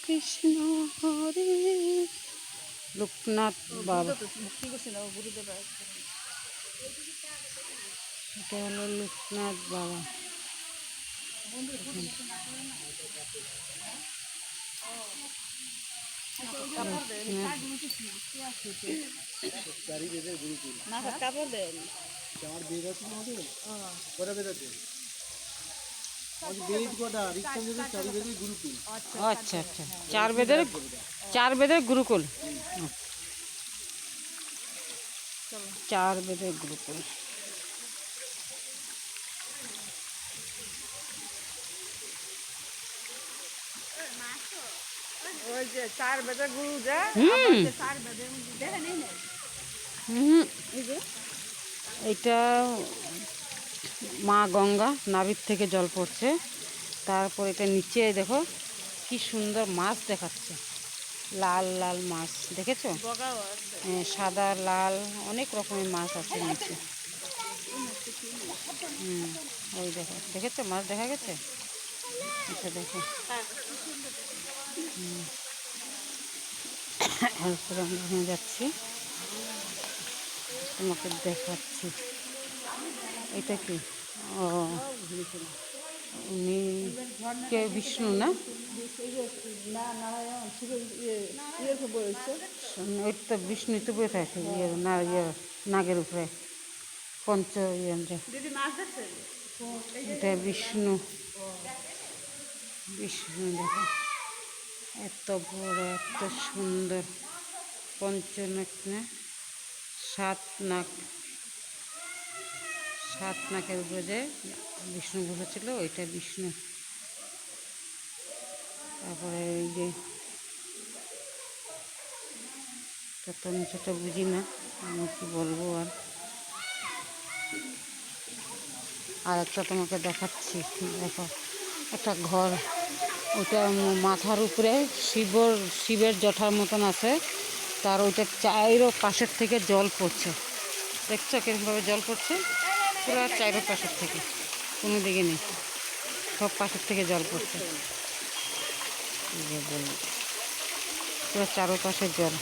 কৃষ্ণ হরে লোকনাথ বাবা, এটা হলো লোকনাথ বাবা। আচ্ছা আচ্ছা, চার বেদের গুরুকুল, চার বেদের গুরুকুল। ওই যে চার বেদের গুরু যা এটা মা গঙ্গা, নাভির থেকে জল পড়ছে। তারপর এটা নিচে দেখো কি সুন্দর মাছ দেখাচ্ছে, লাল লাল মাছ দেখেছো? সাদা লাল অনেক রকমের মাছ আছে নিচে। ওই দেখো, দেখেছো মাছ দেখা গেছে? আচ্ছা দেখো, এরপরে আমরা যাচ্ছি, তোমাকে দেখাচ্ছি। এটা কি? ও উনি কে? বিষ্ণু না? ওই তো বিষ্ণু তো বয়ে থাকে না, নাগের উপরে পঞ্চ এটা বিষ্ণু। বিষ্ণু দেখো এত বড়, এত সুন্দর, পঞ্চনাক না, সাত নাক, সাত নাকের উপরে যে বিষ্ণু বসেছিল ওইটা বিষ্ণু। তারপরে এই যে তত নিচেটা বুঝি না, আমি কি বলবো। আর একটা তোমাকে দেখাচ্ছি, দেখো একটা ঘর, ওটা মাথার উপরে শিবের জটার মতন আছে, তার ওইটা চাইরো পাশের থেকে জল পড়ছে। দেখছো কিরকমভাবে জল পড়ছে? পুরো চাইরো পাশের থেকে, কোনো দিকে নেই, সব পাশের থেকে জল পড়ছে। পুরো চারোপাশে জল।